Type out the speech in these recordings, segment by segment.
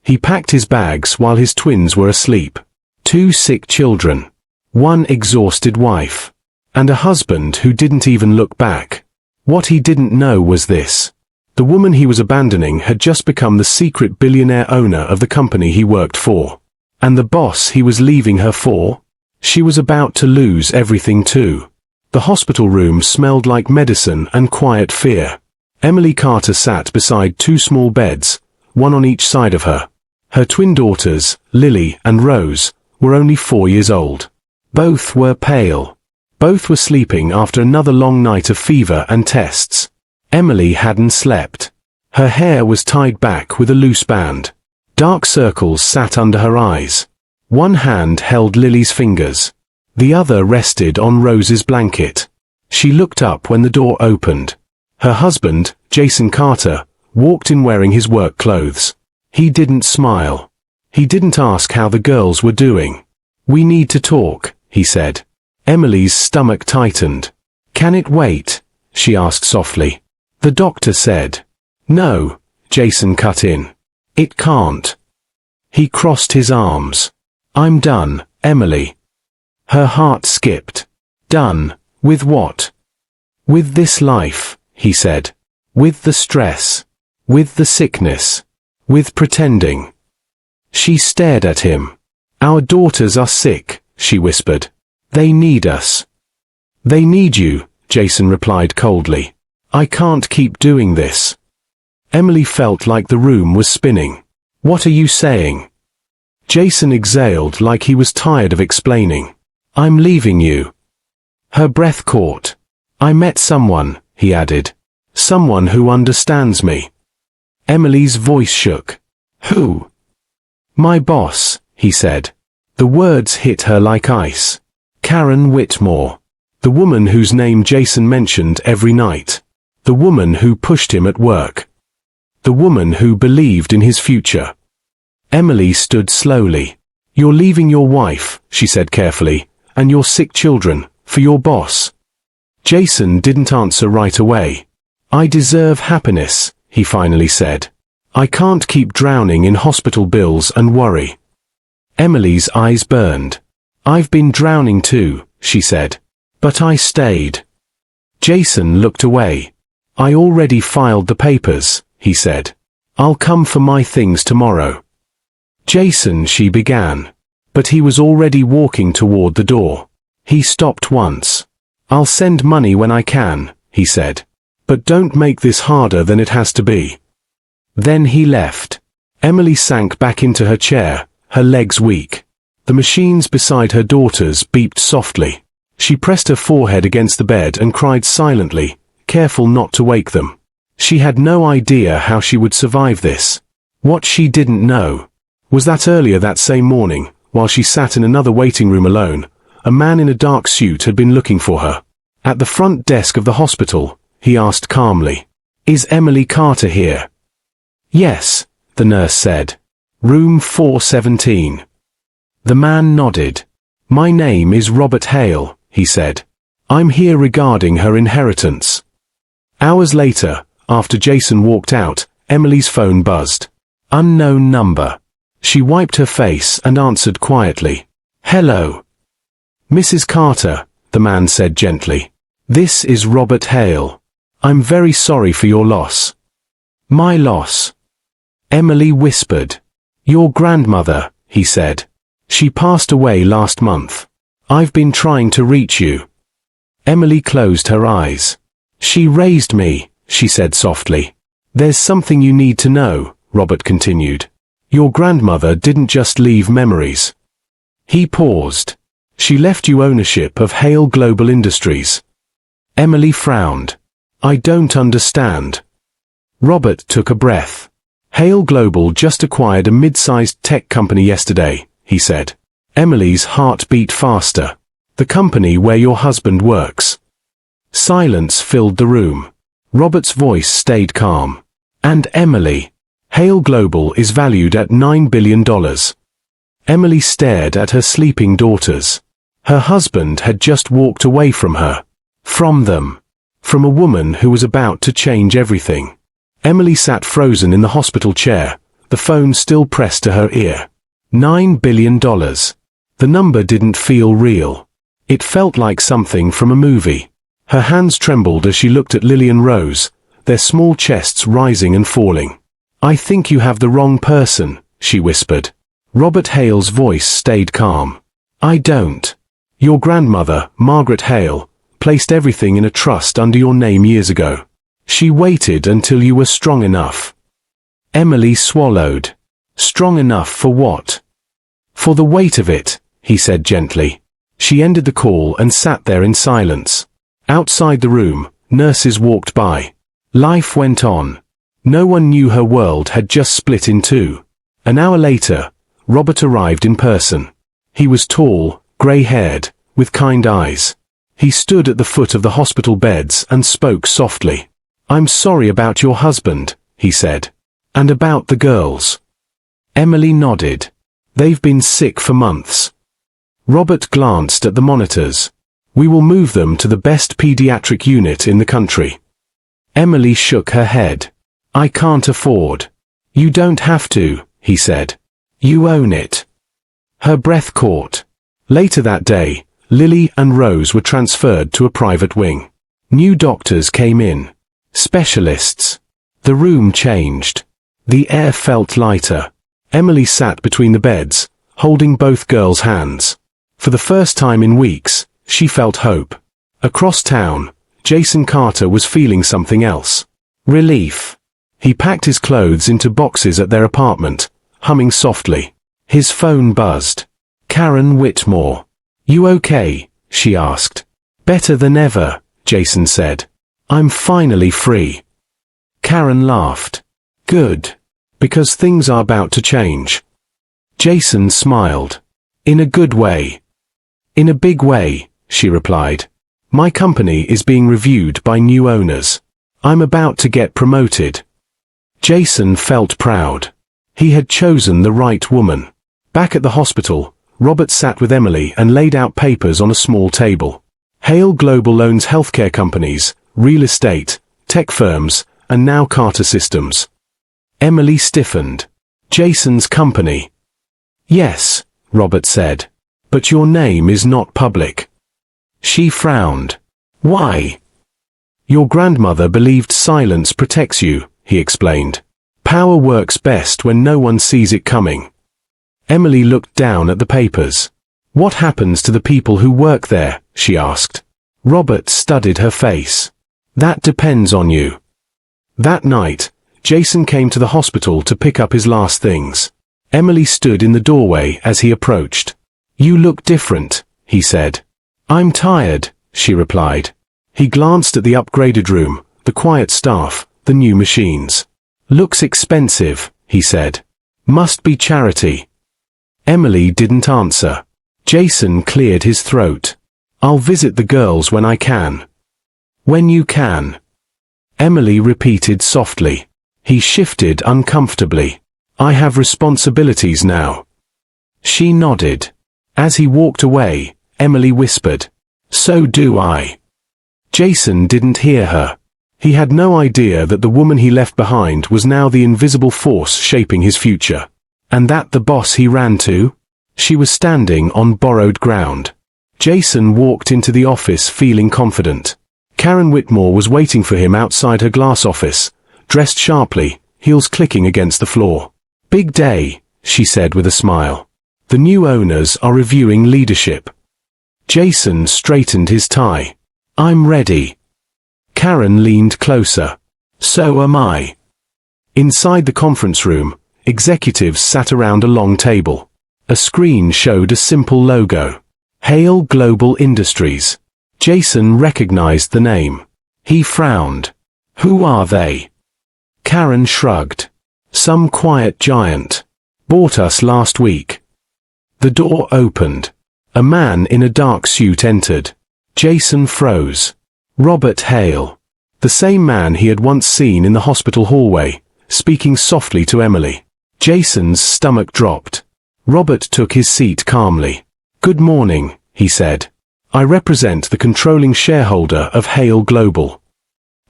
He packed his bags while his twins were asleep. 2 sick children. 1 exhausted wife. And a husband who didn't even look back. What he didn't know was this. The woman he was abandoning had just become the secret billionaire owner of the company he worked for. And the boss he was leaving her for? She was about to lose everything too. The hospital room smelled like medicine and quiet fear. Emily Carter sat beside 2 small beds, one on each side of her. Her twin daughters, Lily and Rose, were only 4 years old. Both were pale. Both were sleeping after another long night of fever and tests. Emily hadn't slept. Her hair was tied back with a loose band. Dark circles sat under her eyes. One hand held Lily's fingers. The other rested on Rose's blanket. She looked up when the door opened. Her husband, Jason Carter, walked in wearing his work clothes. He didn't smile. He didn't ask how the girls were doing. "We need to talk," he said. Emily's stomach tightened. "Can it wait?" she asked softly. The doctor said. "No," Jason cut in. "It can't." He crossed his arms. "I'm done, Emily." Her heart skipped. "Done? With what?" "With this life," he said. "With the stress. With the sickness. With pretending." She stared at him. "Our daughters are sick," she whispered. "They need us." "They need you," Jason replied coldly. "I can't keep doing this." Emily felt like the room was spinning. "What are you saying?" Jason exhaled like he was tired of explaining. "I'm leaving you." Her breath caught. "I met someone," he added. "Someone who understands me." Emily's voice shook. "Who?" "My boss," he said. The words hit her like ice. Karen Whitmore. The woman whose name Jason mentioned every night. The woman who pushed him at work. The woman who believed in his future. Emily stood slowly. "You're leaving your wife," she said carefully, "and your sick children, for your boss." Jason didn't answer right away. "I deserve happiness," he finally said. "I can't keep drowning in hospital bills and worry." Emily's eyes burned. "I've been drowning too," she said. "But I stayed." Jason looked away. "I already filed the papers," he said. "I'll come for my things tomorrow." "Jason," she began. But he was already walking toward the door. He stopped once. "I'll send money when I can," he said. "But don't make this harder than it has to be." Then he left. Emily sank back into her chair, her legs weak. The machines beside her daughters beeped softly. She pressed her forehead against the bed and cried silently, careful not to wake them. She had no idea how she would survive this. What she didn't know was that earlier that same morning, while she sat in another waiting room alone, a man in a dark suit had been looking for her. At the front desk of the hospital, he asked calmly, "Is Emily Carter here?" "Yes," the nurse said. "Room 417. The man nodded. "My name is Robert Hale," he said. "I'm here regarding her inheritance." Hours later, after Jason walked out, Emily's phone buzzed. Unknown number. She wiped her face and answered quietly. "Hello." "Mrs. Carter," the man said gently. "This is Robert Hale. I'm very sorry for your loss." "My loss?" Emily whispered. "Your grandmother," he said. "She passed away last month. I've been trying to reach you." Emily closed her eyes. "She raised me," she said softly. "There's something you need to know," Robert continued. "Your grandmother didn't just leave memories." He paused. "She left you ownership of Hale Global Industries." Emily frowned. "I don't understand." Robert took a breath. "Hale Global just acquired a mid-sized tech company yesterday," he said. Emily's heart beat faster. "The company where your husband works." Silence filled the room. Robert's voice stayed calm. "And Emily, Hale Global is valued at $9 billion. Emily stared at her sleeping daughters. Her husband had just walked away from her. From them. From a woman who was about to change everything. Emily sat frozen in the hospital chair, the phone still pressed to her ear. $9 billion. The number didn't feel real. It felt like something from a movie. Her hands trembled as she looked at Lily and Rose, their small chests rising and falling. "I think you have the wrong person," she whispered. Robert Hale's voice stayed calm. "I don't. Your grandmother, Margaret Hale, placed everything in a trust under your name years ago. She waited until you were strong enough." Emily swallowed. "Strong enough for what?" "For the weight of it," he said gently. She ended the call and sat there in silence. Outside the room, nurses walked by. Life went on. No one knew her world had just split in two. An hour later, Robert arrived in person. He was tall, grey-haired, with kind eyes. He stood at the foot of the hospital beds and spoke softly. "I'm sorry about your husband," he said. "And about the girls." Emily nodded. "They've been sick for months." Robert glanced at the monitors. "We will move them to the best pediatric unit in the country." Emily shook her head. "I can't afford." "You don't have to," he said. "You own it." Her breath caught. Later that day, Lily and Rose were transferred to a private wing. New doctors came in. Specialists. The room changed. The air felt lighter. Emily sat between the beds, holding both girls' hands. For the first time in weeks, she felt hope. Across town, Jason Carter was feeling something else. Relief. He packed his clothes into boxes at their apartment, humming softly. His phone buzzed. Karen Whitmore. "You okay?" she asked. "Better than ever," Jason said. "I'm finally free." Karen laughed. "Good. Because things are about to change." Jason smiled. "In a good way." "In a big way," she replied. "My company is being reviewed by new owners. I'm about to get promoted." Jason felt proud. He had chosen the right woman. Back at the hospital, Robert sat with Emily and laid out papers on a small table. Hale Global owns healthcare companies, real estate, tech firms, and now Carter Systems. Emily stiffened. "Jason's company." "Yes," Robert said. "But your name is not public." She frowned. "Why?" "Your grandmother believed silence protects you," he explained. "Power works best when no one sees it coming." Emily looked down at the papers. "What happens to the people who work there?" she asked. Robert studied her face. "That depends on you." That night, Jason came to the hospital to pick up his last things. Emily stood in the doorway as he approached. "You look different," he said. "I'm tired," she replied. He glanced at the upgraded room, the quiet staff, the new machines. "Looks expensive," he said. "Must be charity." Emily didn't answer. Jason cleared his throat. "I'll visit the girls when I can." "When you can." Emily repeated softly. He shifted uncomfortably. "I have responsibilities now." She nodded. As he walked away, Emily whispered, "So do I." Jason didn't hear her. He had no idea that the woman he left behind was now the invisible force shaping his future. And that the boss he ran to? She was standing on borrowed ground. Jason walked into the office feeling confident. Karen Whitmore was waiting for him outside her glass office, dressed sharply, heels clicking against the floor. "Big day," she said with a smile. "The new owners are reviewing leadership." Jason straightened his tie. "I'm ready." Karen leaned closer. "So am I." Inside the conference room, executives sat around a long table. A screen showed a simple logo. Hale Global Industries. Jason recognized the name. He frowned. "Who are they?" Karen shrugged. "Some quiet giant. Bought us last week." The door opened. A man in a dark suit entered. Jason froze. Robert Hale. The same man he had once seen in the hospital hallway, speaking softly to Emily. Jason's stomach dropped. Robert took his seat calmly. "Good morning," he said. "I represent the controlling shareholder of Hale Global."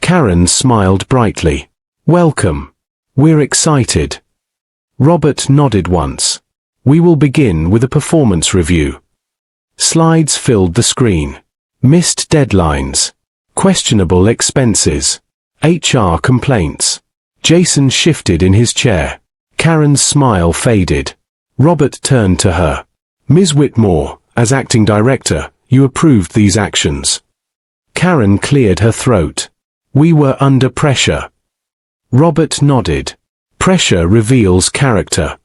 Karen smiled brightly. "Welcome. We're excited." Robert nodded once. We will begin with a performance review. Slides filled the screen. Missed deadlines. Questionable expenses. HR complaints. Jason shifted in his chair. Karen's smile faded. Robert turned to her. Ms. Whitmore, as acting director, you approved these actions. Karen cleared her throat. We were under pressure. Robert nodded. Pressure reveals character.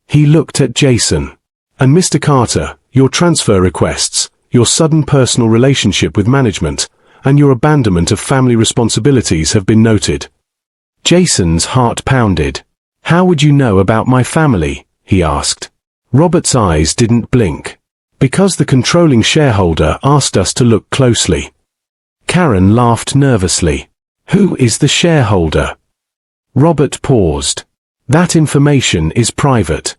He looked at Jason. And Mr. Carter, your transfer requests, your sudden personal relationship with management, and your abandonment of family responsibilities have been noted. Jason's heart pounded. How would you know about my family? He asked. Robert's eyes didn't blink. Because the controlling shareholder asked us to look closely. Karen laughed nervously. Who is the shareholder? Robert paused. That information is private.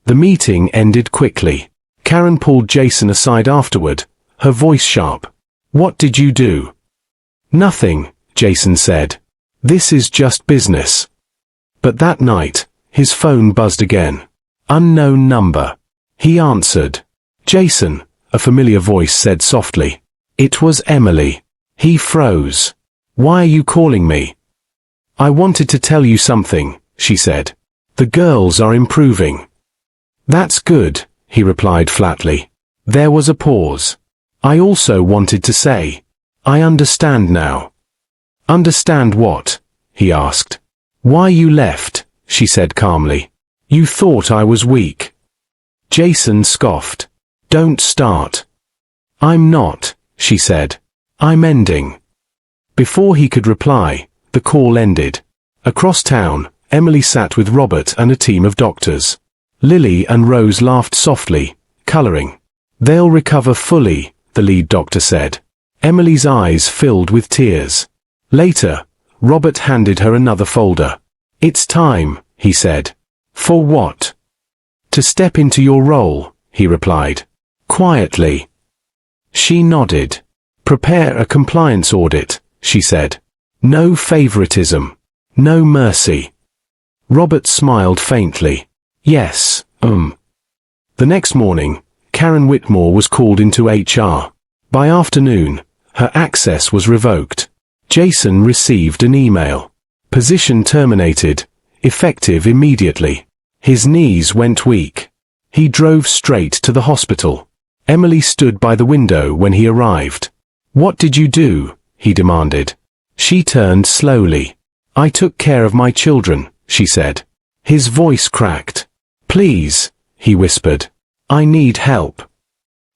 The meeting ended quickly. Karen pulled Jason aside afterward, her voice sharp. What did you do? Nothing, Jason said. This is just business. But that night, his phone buzzed again. Unknown number. He answered. Jason, a familiar voice said softly. It was Emily. He froze. Why are you calling me? I wanted to tell you something, she said. The girls are improving. That's good, he replied flatly. There was a pause. I also wanted to say. I understand now. Understand what? He asked. Why you left, she said calmly. You thought I was weak. Jason scoffed. Don't start. I'm not, she said. I'm ending. Before he could reply, the call ended. Across town, Emily sat with Robert and a team of doctors. Lily and Rose laughed softly, coloring. They'll recover fully, the lead doctor said. Emily's eyes filled with tears. Later, Robert handed her another folder. It's time, he said. For what? To step into your role, he replied. Quietly. She nodded. Prepare a compliance audit, she said. No favoritism. No mercy. Robert smiled faintly. Yes, The next morning, Karen Whitmore was called into HR. By afternoon, her access was revoked. Jason received an email. Position terminated. Effective immediately. His knees went weak. He drove straight to the hospital. Emily stood by the window when he arrived. What did you do? He demanded. She turned slowly. I took care of my children, she said. His voice cracked. Please, he whispered. I need help.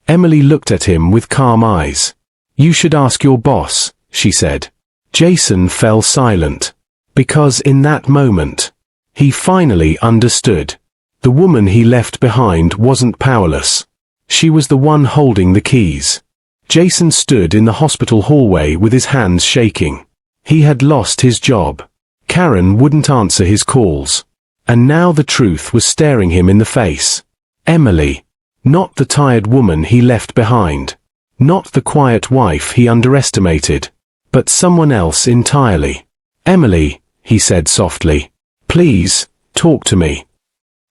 Emily looked at him with calm eyes. You should ask your boss, she said. Jason fell silent. Because in that moment, he finally understood. The woman he left behind wasn't powerless. She was the one holding the keys. Jason stood in the hospital hallway with his hands shaking. He had lost his job. Karen wouldn't answer his calls. And now the truth was staring him in the face. Emily. Not the tired woman he left behind. Not the quiet wife he underestimated. But someone else entirely. Emily, he said softly. Please, talk to me.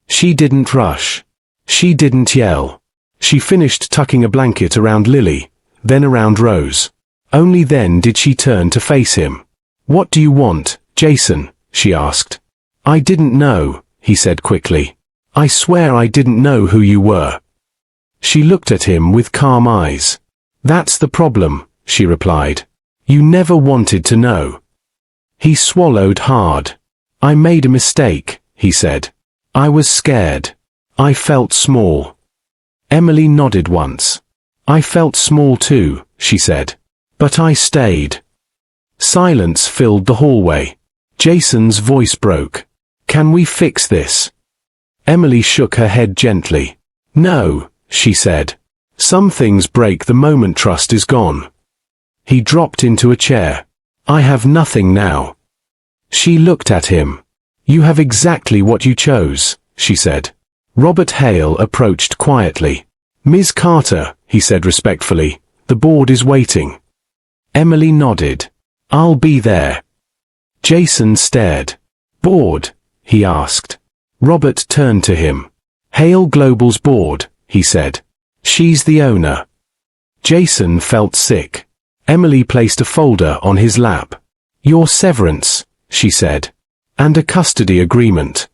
She didn't rush. She didn't yell. She finished tucking a blanket around Lily, then around Rose. Only then did she turn to face him. What do you want, Jason? She asked. I didn't know, he said quickly. I swear I didn't know who you were. She looked at him with calm eyes. That's the problem, she replied. You never wanted to know. He swallowed hard. I made a mistake, he said. I was scared. I felt small. Emily nodded once. I felt small too, she said. But I stayed. Silence filled the hallway. Jason's voice broke. Can we fix this? Emily shook her head gently. No, she said. Some things break the moment trust is gone. He dropped into a chair. I have nothing now. She looked at him. You have exactly what you chose, she said. Robert Hale approached quietly. Ms. Carter, he said respectfully, the board is waiting. Emily nodded. I'll be there. Jason stared. Bored? He asked. Robert turned to him. Hale Global's board, he said. She's the owner. Jason felt sick. Emily placed a folder on his lap. Your severance, she said. And a custody agreement.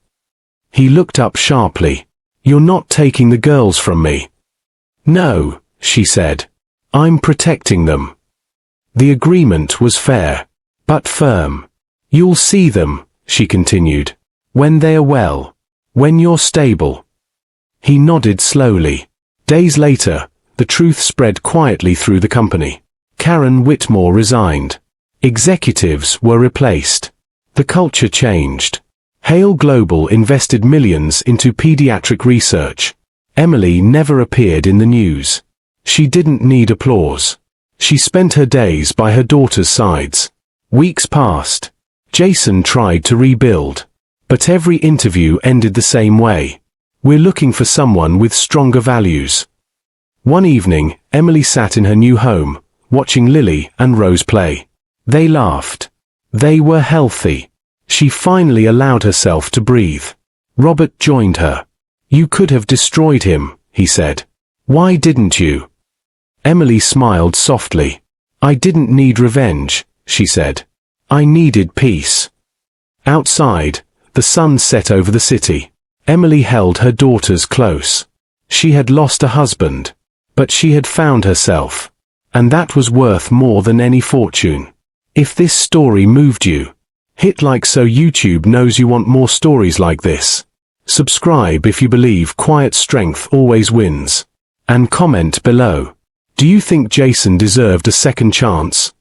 He looked up sharply. You're not taking the girls from me. No, she said. I'm protecting them. The agreement was fair, but firm. You'll see them, she continued. When they are well. When you're stable. He nodded slowly. Days later, the truth spread quietly through the company. Karen Whitmore resigned. Executives were replaced. The culture changed. Hale Global invested millions into pediatric research. Emily never appeared in the news. She didn't need applause. She spent her days by her daughter's sides. Weeks passed. Jason tried to rebuild. But every interview ended the same way. We're looking for someone with stronger values. One evening, Emily sat in her new home, watching Lily and Rose play. They laughed. They were healthy. She finally allowed herself to breathe. Robert joined her. You could have destroyed him, he said. Why didn't you? Emily smiled softly. I didn't need revenge, she said. I needed peace. Outside, the sun set over the city. Emily held her daughters close. She had lost a husband, but she had found herself. And that was worth more than any fortune. If this story moved you, hit like so YouTube knows you want more stories like this. Subscribe if you believe quiet strength always wins. And comment below. Do you think Jason deserved a second chance?